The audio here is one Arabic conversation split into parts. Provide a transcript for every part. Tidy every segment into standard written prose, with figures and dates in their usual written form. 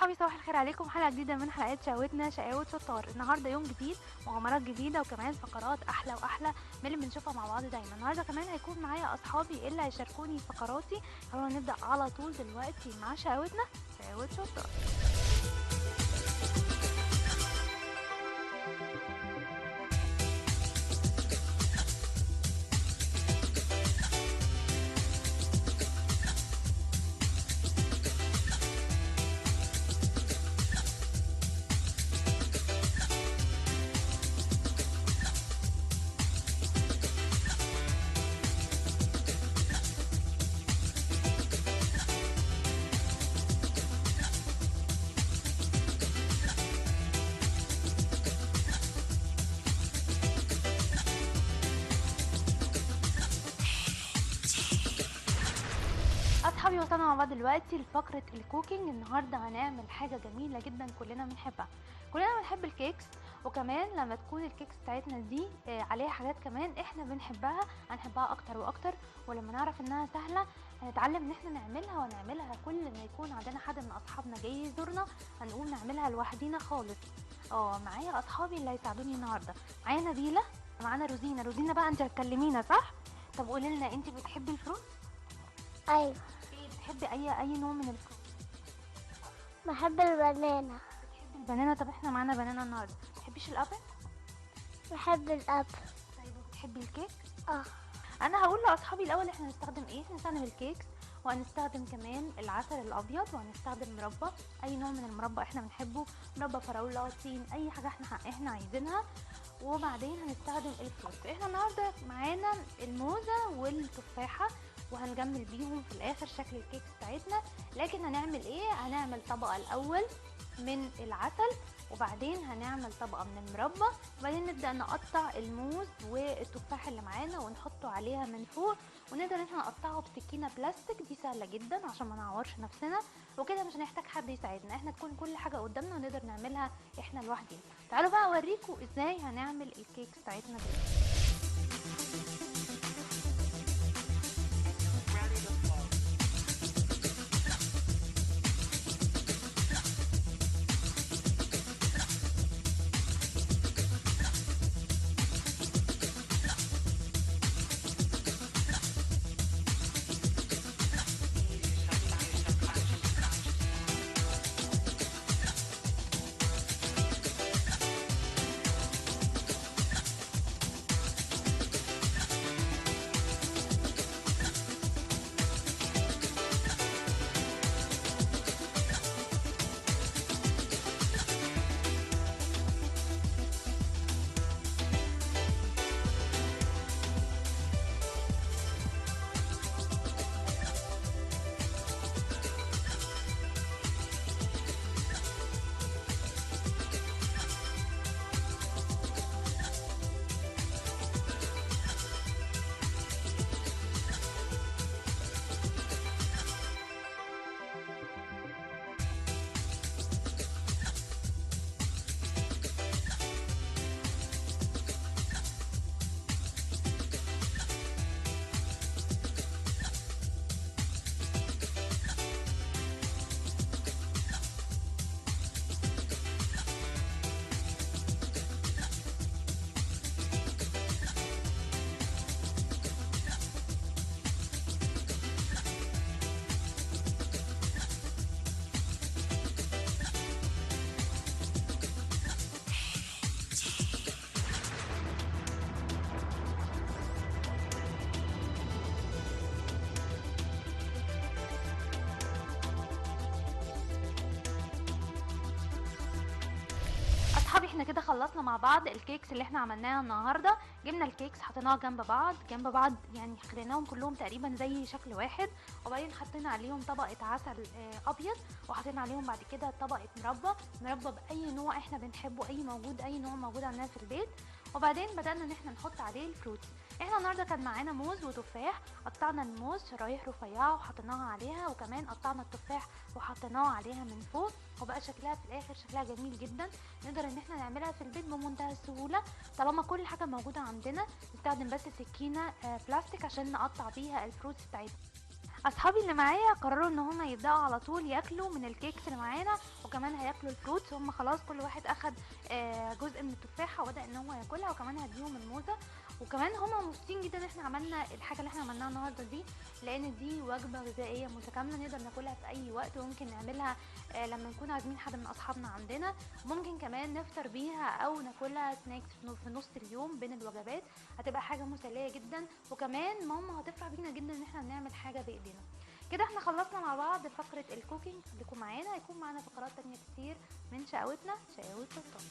اصحابي صباح الخير عليكم. حلقه جديده من حلقات شقاوتنا شقاوة شطار. النهارده يوم جديد، مغامرات جديده، وكمان فقرات احلى واحلى من اللي بنشوفها مع بعض دايما. النهارده كمان هيكون معايا اصحابي اللي هيشاركوني فقراتي. خلونا نبدا على طول دلوقتي مع شقاوتنا شقاوة شطار. اصحابي وصلنا مع بعض دلوقتي لفقره الكوكينج. النهارده هنعمل حاجه جميله جدا كلنا بنحبها. كلنا بنحب الكيكس، وكمان لما تكون الكيكس بتاعتنا دي عليها حاجات كمان احنا بنحبها هنحبها اكتر واكتر. ولما نعرف انها سهله هنتعلم ان احنا نعملها، ونعملها كل ما يكون عندنا حد من اصحابنا جاي يزورنا هنقوم نعملها لوحدينا خالص. معايا اصحابي اللي هيساعدوني النهارده. معايا نبيله، معانا روزينا بقى انت هتكلمينا صح؟ طب قولي لنا، انت بتحبي الفروت؟ ايوه، بتحبي اي نوع من الفروت؟ بحب البنانة. بتحبي البنانا؟ طب احنا معانا بنانا النهارده. بتحبيش الابل؟ بحب الابل. طيب وبتحبي الكيك؟ اه، انا هقول لاصحابي الاول احنا هنستخدم ايه. هنستخدم الكيكس، وهنستخدم كمان العسل الابيض، وهنستخدم مربى، اي نوع من المربى احنا بنحبه، مربى فراوله، تين، اي حاجه احنا عايزينها. وبعدين هنستخدم الفروت. احنا النهارده معانا الموزه والتفاحه، وهنجمل بيهم في الاخر شكل الكيكس بتاعتنا. لكن هنعمل ايه؟ هنعمل طبقه الاول من العسل، وبعدين هنعمل طبقه من المربى، وبعدين نبدا نقطع الموز والتفاح اللي معانا ونحطه عليها من فوق، ونقدر ان احنا نقطعه بسكينه بلاستيك. دي سهله جدا عشان ما نعورش نفسنا، وكده مش هنحتاج حد يساعدنا، احنا تكون كل حاجه قدامنا ونقدر نعملها احنا لوحدنا. تعالوا بقى اوريكم ازاي هنعمل الكيكس بتاعتنا دي. اصحابي احنا كده خلصنا مع بعض الكيكس اللي احنا عملناها النهارده. جبنا الكيكس حطيناها جنب بعض، يعني خليناهم كلهم تقريبا زي شكل واحد، وبعدين حطينا عليهم طبقه عسل ابيض، وحطينا عليهم بعد كده طبقه مربى باي نوع احنا بنحبه، اي نوع موجود عندنا في البيت. وبعدين بدأنا ان احنا نحط عليه الفروتس. احنا النهارده كان معانا موز وتفاح. قطعنا الموز شرايح رفيعه وحطيناها عليها، وكمان قطعنا التفاح وحطيناه عليها من فوق، وبقى شكلها في الاخر شكلها جميل جدا. نقدر ان احنا نعملها في البيت بمنتهى السهوله طالما كل حاجه موجوده عندنا. نستخدم بس سكينه بلاستيك عشان نقطع بيها الفروتس بتاعتنا. اصحابي اللي معايا قرروا ان هم يبداوا على طول ياكلوا من الكيكس اللي معانا، وكمان هياكلوا الفروتس. هم خلاص كل واحد اخد جزء من التفاحه وبدا ان هو ياكلها، وكمان هديهم الموزه. وكمان هم مبسوطين جدا ان احنا عملنا الحاجه اللي احنا عملناها النهارده دي، لان دي وجبه غذائيه متكامله نقدر ناكلها في اي وقت، وممكن نعملها لما نكون عازمين حد من اصحابنا عندنا. ممكن كمان نفطر بيها او ناكلها سناكس في نص اليوم بين الوجبات، هتبقى حاجه مسليه جدا. وكمان ماما هتفرح بينا جدا ان احنا بنعمل حاجه بايدينا. كده احنا خلصنا مع بعض فقره الكوكينج. خليكم معانا، هيكون معانا فقرات تانية كتير من شقاوتنا شقاوة سلطان.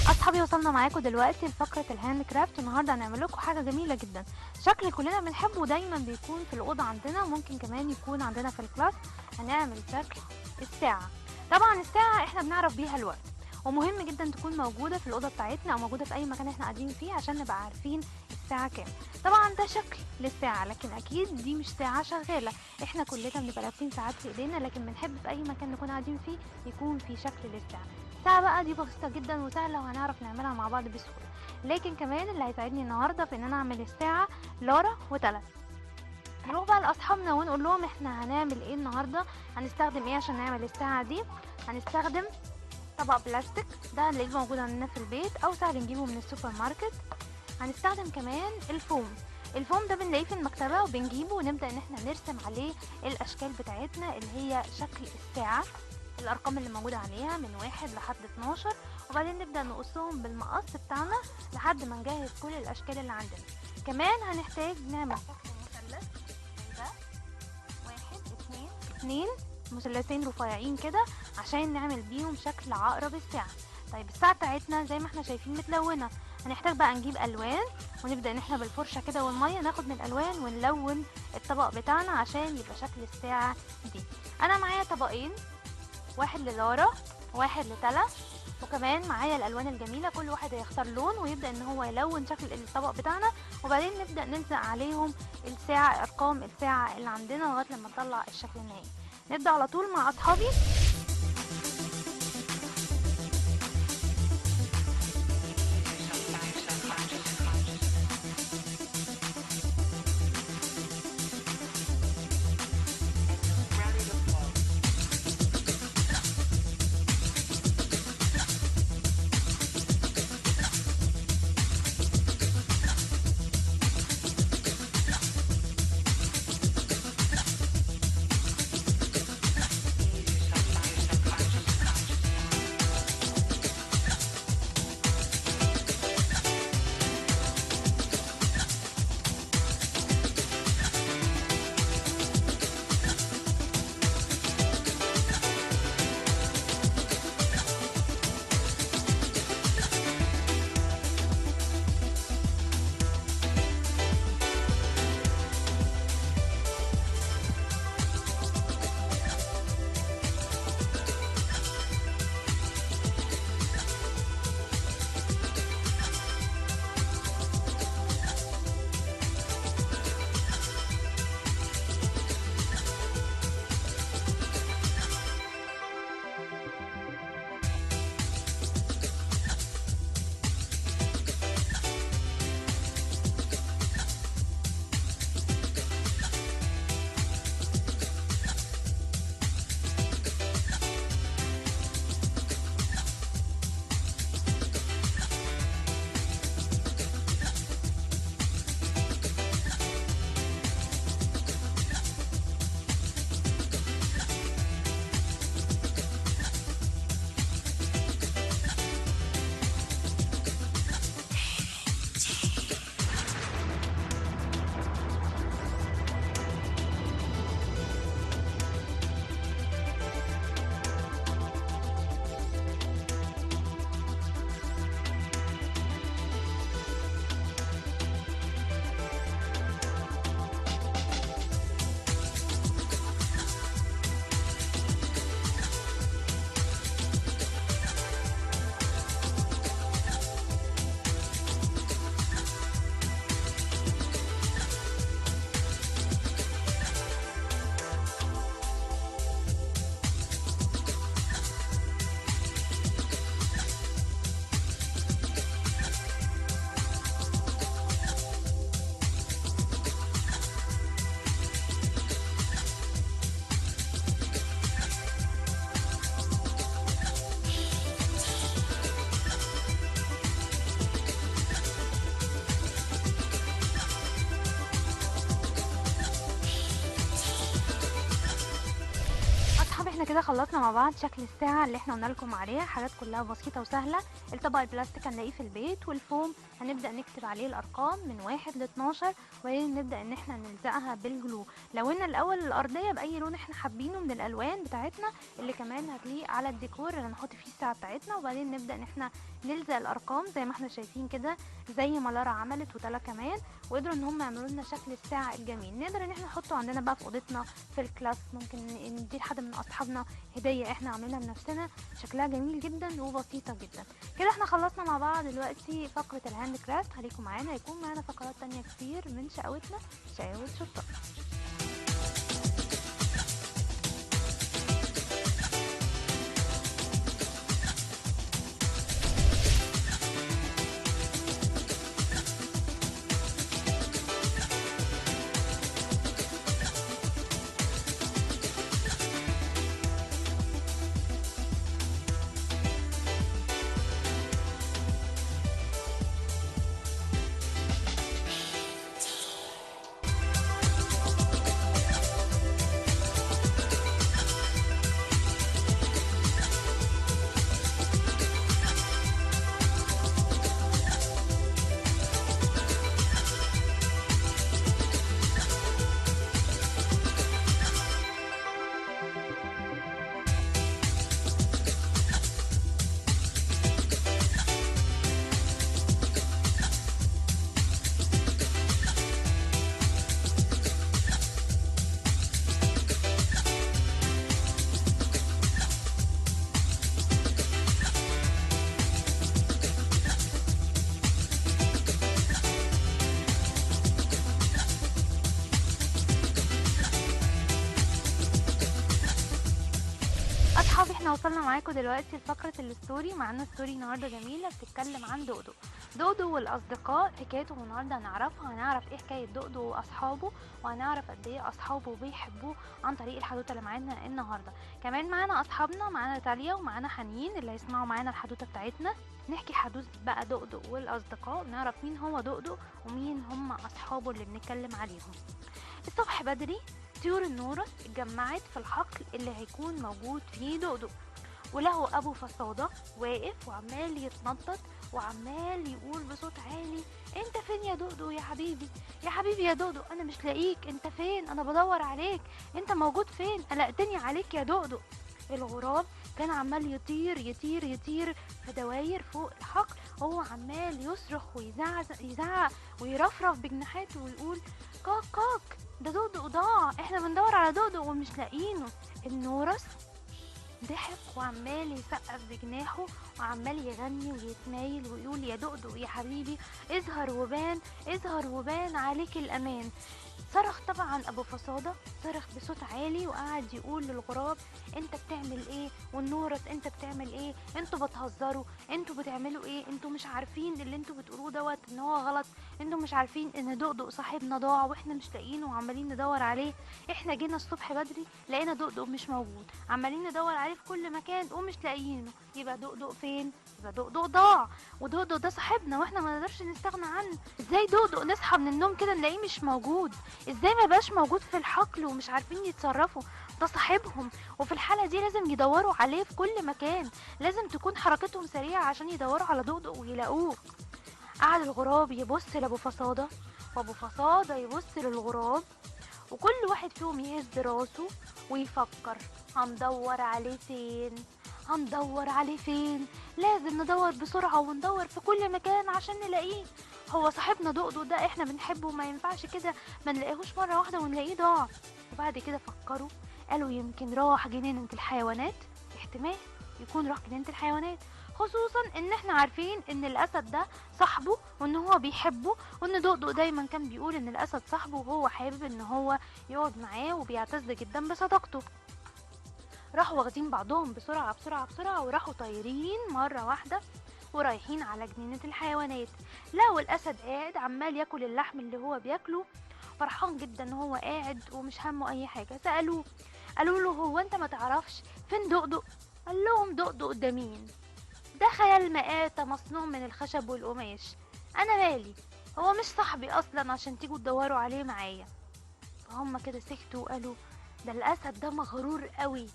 اصحابي وصلنا معاكم دلوقتي لفقره الهاند كرافت. النهارده هنعمل لكم حاجه جميله جدا، شكل كلنا بنحبه دايما بيكون في الاوضه عندنا، وممكن كمان يكون عندنا في الكلاس. هنعمل شكل الساعه. طبعا الساعه احنا بنعرف بيها الوقت، ومهم جدا تكون موجوده في الاوضه بتاعتنا او موجوده في اي مكان احنا قاعدين فيه عشان نبقى عارفين الساعه كام. طبعا ده شكل للساعه، لكن اكيد دي مش ساعه شغاله. احنا كلنا بنبقى لابسين ساعات في ايدينا، لكن بنحب في اي مكان نكون قاعدين فيه يكون في شكل للساعه. الساعه بقى دي بسيطه جدا وسهله، وهنعرف نعملها مع بعض بسهوله. لكن كمان اللي هيساعدني النهارده في ان انا اعمل الساعه لارا وتلات. نروح بقى لاصحابنا ونقول لهم احنا هنعمل ايه النهارده، هنستخدم ايه عشان نعمل الساعه دي. هنستخدم طبق بلاستيك، ده هنلاقيه موجود عندنا في البيت او سهل نجيبه من السوبر ماركت. هنستخدم كمان الفوم ده بنلاقيه في المكتبه، وبنجيبه ونبدا ان احنا نرسم عليه الاشكال بتاعتنا اللي هي شكل الساعه، الارقام اللي موجوده عليها من 1 لحد 12، وبعدين نبدا نقصهم بالمقص بتاعنا لحد ما نجهز كل الاشكال اللي عندنا. كمان هنحتاج نعمل شكل مثلث زي ده، 1 2 مثلثين رفيعين كده عشان نعمل بيهم شكل عقرب الساعه. طيب الساعه بتاعتنا زي ما احنا شايفين متلونه، هنحتاج بقى نجيب الوان، ونبدا ان احنا بالفرشه كده والميه ناخد من الالوان ونلون الطبق بتاعنا عشان يبقى شكل الساعه دي. انا معايا طبقين، واحد للارا واحد لتلا، وكمان معايا الالوان الجميله. كل واحد هيختار لون ويبدا ان هو يلون شكل الطبق بتاعنا، وبعدين نبدا نلزق عليهم الساعه، ارقام الساعه اللي عندنا لغايه لما نطلع الشكل النهائي. نبدا على طول مع اصحابي. كده خلصنا مع بعض شكل الساعة اللي احنا قلنا لكم عليها، حاجات كلها بسيطة وسهلة. الطبق البلاستيك هنلاقيه في البيت، والفوم هنبدأ نكتب عليه الأرقام من 1 ل 12، وبعدين نبدأ ان احنا نلزقها بالجلو. لونا الأول الأرضية بأي لون احنا حابينه من الألوان بتاعتنا اللي كمان هتليق على الديكور اللي هنحط فيه الساعة بتاعتنا، وبعدين نبدأ ان احنا نلزق الأرقام زي ما احنا شايفين كده، زي ما لارا عملت وتلا كمان، وقدروا ان هم يعملوا لنا شكل الساعة الجميل. نقدر ان احنا نحطه عندنا بقى في اوضتنا، في الكلاس، ممكن نديه لحد من اصحابنا هدية احنا عاملينها بنفسنا، شكلها جميل جدا وبسيطة جدا. كده احنا خلصنا مع بعض دلوقتي فقرة الهاند كرافت. خليكم معانا، هيكون معانا فقرات تانية كتير من شقاوتنا، شقاوة شطار. اصحابي احنا وصلنا معاكم دلوقتي لفقرة الستوري. معانا ستوري النهارده جميلة بتتكلم عن دودو. دودو والاصدقاء حكايتهم النهارده هنعرفها، هنعرف ايه حكاية دودو واصحابه، وهنعرف قد ايه اصحابه بيحبوه عن طريق الحدوتة اللي معانا النهارده. كمان معانا اصحابنا، معانا تاليا ومعانا حنين اللي هيسمعوا معانا الحدوتة بتاعتنا. نحكي حدوث بقى دودو والاصدقاء، ونعرف مين هو دودو ومين هم اصحابه اللي بنتكلم عليهم. الصبح بدري طيور النورس اتجمعت في الحقل اللي هيكون موجود فيه دودو، وله ابو فصادة واقف وعمال يتنطط وعمال يقول بصوت عالي: انت فين يا دودو يا حبيبي، يا حبيبي يا دودو، انا مش لاقيك، انت فين، انا بدور عليك، انت موجود فين، قلقتني عليك يا دودو. الغراب كان عمال يطير يطير يطير في دواير فوق الحقل، هو عمال يصرخ ويزعق يزعق ويرفرف بجناحاته ويقول: كاك كاك، ده دودو ضاع، احنا بندور على دودو ومش لاقيينه. النورس ضحك وعمال يسقف بجناحه وعمال يغني ويتمايل ويقول: يا دودو يا حبيبي، اظهر وبان، اظهر وبان عليك الامان. صرخ طبعا ابو فصادة، صرخ بصوت عالي وقعد يقول للغراب: انت بتعمل ايه؟ والنورس انت بتعمل ايه؟ انتوا بتهزروا، انتوا بتعملوا ايه؟ انتوا مش عارفين اللي انتوا بتقولوه دوت ان هو غلط؟ انتوا مش عارفين ان دودو صاحبنا ضاع واحنا مش لاقيينه وعمالين ندور عليه؟ احنا جينا الصبح بدري لقينا دودو مش موجود، عمالين ندور عليه في كل مكان ومش لاقيينه. يبقى دودو فين؟ يبقى دودو ضاع، ودودو ده صاحبنا واحنا ما نقدرش نستغنى عنه. ازاي دودو نصحى من النوم كده نلاقيه مش موجود؟ ازاي ما بقاش موجود في الحقل ومش عارفين يتصرفوا؟ ده صاحبهم، وفي الحالة دي لازم يدوروا عليه في كل مكان، لازم تكون حركتهم سريعة عشان يدوروا على دودو ويلاقوه. قعد الغراب يبص لابو فصادة، وابو فصادة يبص للغراب، وكل واحد فيهم يهز راسه ويفكر: هندور عليه فين؟ هندور عليه فين؟ لازم ندور بسرعة وندور في كل مكان عشان نلاقيه. هو صاحبنا دودو ده احنا بنحبه، ما ينفعش كده ما نلاقيهوش مرة واحدة ونلاقيه ضاع. وبعد كده فكروا، قالوا: يمكن راح جنينة الحيوانات، احتمال يكون راح جنينة الحيوانات، خصوصا ان احنا عارفين ان الاسد ده صاحبه وان هو بيحبه، وان دودو دايما كان بيقول ان الاسد صاحبه وهو حابب ان هو يقعد معاه وبيعتز جدا بصداقته. راحوا واخدين بعضهم بسرعة بسرعة بسرعة وراحوا طايرين مرة واحدة ورايحين على جنينة الحيوانات. لقوا الأسد قاعد عمال ياكل اللحم اللي هو بياكله، فرحان جدا ان هو قاعد ومش همه اي حاجة. سألوه، قالوا له: هو انت ما تعرفش فين دودو؟ قال لهم: دودو ده مين؟ ده خيال مآتة مصنوع من الخشب والقماش، انا مالي، هو مش صاحبي اصلا عشان تيجوا تدوروا عليه معايا. فهم كده سكتوا وقالوا: ده الاسد ده مغرور قوي،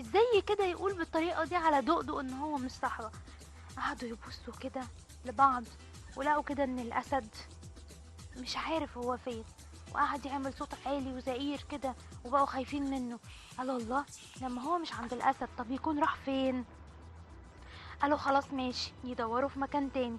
ازاي كده يقول بالطريقة دي على دقدق ان هو مش صاحبه؟ قعدوا يبصوا كده لبعض، ولقوا كده ان الاسد مش عارف هو فين، وقعد يعمل صوت عالي وزئير كده، وبقوا خايفين منه. قالوا الله، لما هو مش عند الاسد طب يكون راح فين؟ قالوا خلاص ماشي، يدوروا في مكان تاني.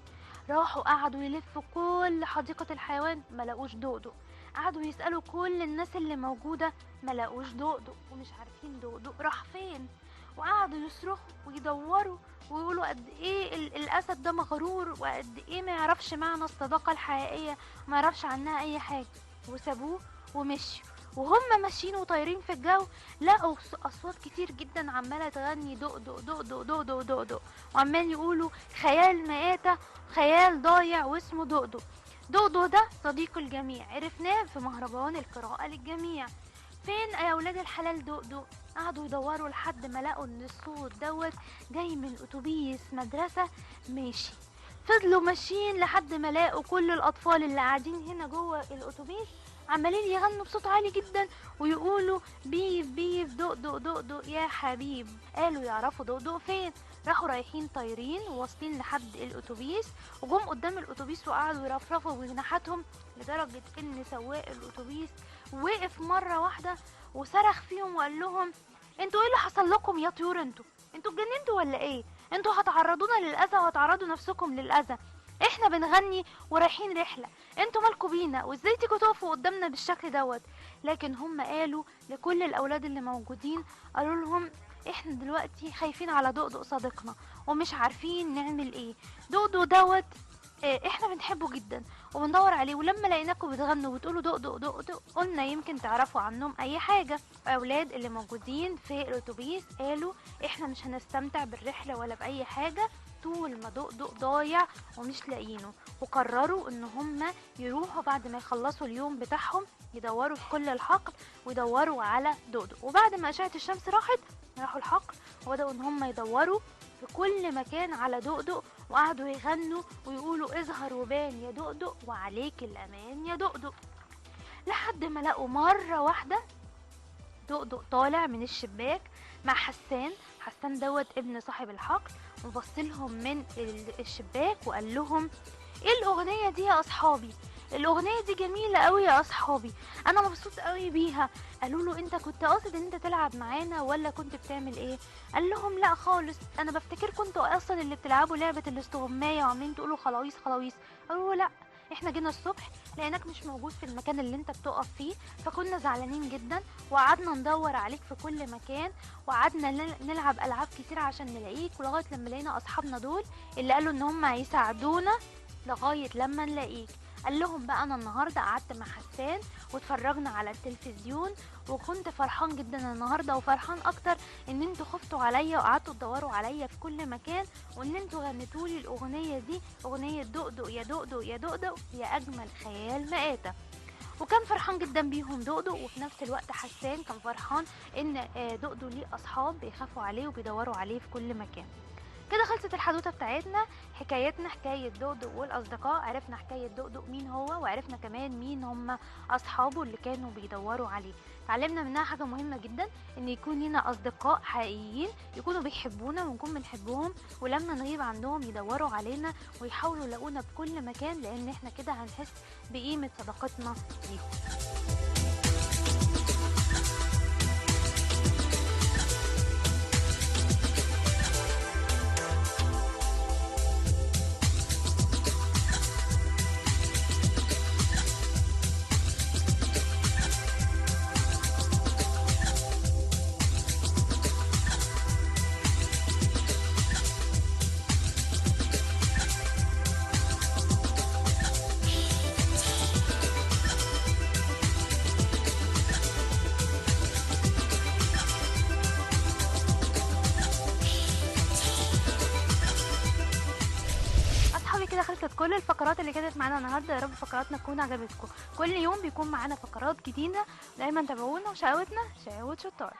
راحوا قعدوا يلفوا كل حديقة الحيوان، ما لقوش دقدق. قعدوا يسألوا كل الناس اللي موجودة، ما لقوش دقدق، ومش عارفين دقدق راح فين. وقعدوا يصرخوا ويدوروا ويقولوا قد ايه الاسد ده مغرور، وقد ايه ما يعرفش معنى الصداقة الحقيقية، ما يعرفش عنها اي حاجة. وسابوه ومشوا. وهم ماشيين وطايرين في الجو، لقوا اصوات كتير جدا عماله تغني دقدق دقدق دقدق دقدق، وعمال يقولوا خيال مآتة، خيال ضايع واسمه دقدق. دقدق ده صديق الجميع، عرفناه في مهرجان القراءة للجميع. فين يا ولاد الحلال دقدق؟ قعدوا يدوروا لحد ما لقوا ان الصوت دوت جاي من اتوبيس مدرسة ماشي. فضلوا ماشيين لحد ما لقوا كل الاطفال اللي قاعدين هنا جوه الاتوبيس عمالين يغنوا بصوت عالي جدا ويقولوا بيف بيف دقدق دقدق يا حبيب. قالوا يعرفوا دقدق فين. راحوا رايحين طايرين وواصلين لحد الاتوبيس، وجم قدام الاتوبيس وقعدوا يرفرفوا بجناحاتهم، لدرجة ان سواق الاتوبيس وقف مرة واحدة وصرخ فيهم وقال لهم انتوا ايه اللي حصل لكم يا طيور؟ انتوا اتجننتوا ولا ايه؟ انتوا هتعرضونا للاذى وهتعرضوا نفسكم للاذى. احنا بنغني ورايحين رحلة، انتوا مالكوا بينا؟ وازاي تيجوا تقفوا قدامنا بالشكل دوت؟ لكن هم قالوا لكل الاولاد اللي موجودين، قالوا لهم احنا دلوقتي خايفين على دقدق صديقنا ومش عارفين نعمل ايه. دقدق دوت احنا بنحبه جدا وبندور عليه، ولما لقيناكم بتغنوا وبتقولوا دقدق دقدق قلنا يمكن تعرفوا عنهم اي حاجة. اولاد اللي موجودين في الاتوبيس قالوا احنا مش هنستمتع بالرحلة ولا باي حاجة طول ما دقدق ضايع ومش لاقيينه. وقرروا ان هم يروحوا بعد ما يخلصوا اليوم بتاعهم يدوروا في كل الحقل ويدوروا على دقدق. وبعد ما اشعة الشمس راحت، راحوا الحقل وبدأوا ان هم يدوروا في كل مكان على دقدق، وقعدوا يغنوا ويقولوا اظهر وبان يا دقدق وعليك الامان يا دقدق. لحد ما لقوا مرة واحدة دقدق طالع من الشباك مع حسان. حسان دوت ابن صاحب الحقل، وبصلهم من الشباك وقال لهم ايه الاغنية دي يا اصحابي؟ الاغنية دي جميلة قوي يا اصحابي، انا مبسوط قوي بيها. قالوا له انت كنت قاصد ان انت تلعب معانا ولا كنت بتعمل ايه؟ قال لهم لا خالص، انا بفتكر كنتوا اصلا اللي بتلعبوا لعبة الاستغماية وعاملين تقولوا خلاويص خلاويص. قالوا له لا، احنا جينا الصبح لقيناك مش موجود في المكان اللي انت بتقف فيه، فكنا زعلانين جدا وقعدنا ندور عليك في كل مكان، وقعدنا نلعب العاب كتير عشان نلاقيك، ولغايه لما لقينا اصحابنا دول اللي قالوا ان هم هيساعدونا لغايه لما نلاقيك. قال لهم بقى انا النهارده قعدت مع حسان واتفرجنا على التلفزيون، وكنت فرحان جدا النهارده، وفرحان اكتر ان انتوا خفتوا عليا وقعدتوا تدوروا عليا في كل مكان، وان انتوا غنيتولي الاغنيه دي، اغنيه دقدق يا دقدق يا دقدق يا اجمل خيال مآتة. وكان فرحان جدا بيهم دقدق، وفي نفس الوقت حسان كان فرحان ان دقدق ليه اصحاب بيخافوا عليه وبيدوروا عليه في كل مكان. كده خلصت الحدوته بتاعتنا، حكايتنا حكايه دقدق والاصدقاء. عرفنا حكايه دقدق مين هو، وعرفنا كمان مين هم اصحابه اللي كانوا بيدوروا عليه. اتعلمنا منها حاجه مهمه جدا، ان يكون لنا اصدقاء حقيقيين يكونوا بيحبونا ونكون بنحبهم، ولما نغيب عنهم يدوروا علينا ويحاولوا يلاقونا في كل مكان، لان احنا كده هنحس بقيمه صداقتنا ليهم. كده خلصت كل الفقرات اللي كانت معانا النهارده. يا رب فقراتنا تكون عجبتكم. كل يوم بيكون معانا فقرات جديده، دايما تابعونا، وشقاوتنا شقاوة شطار.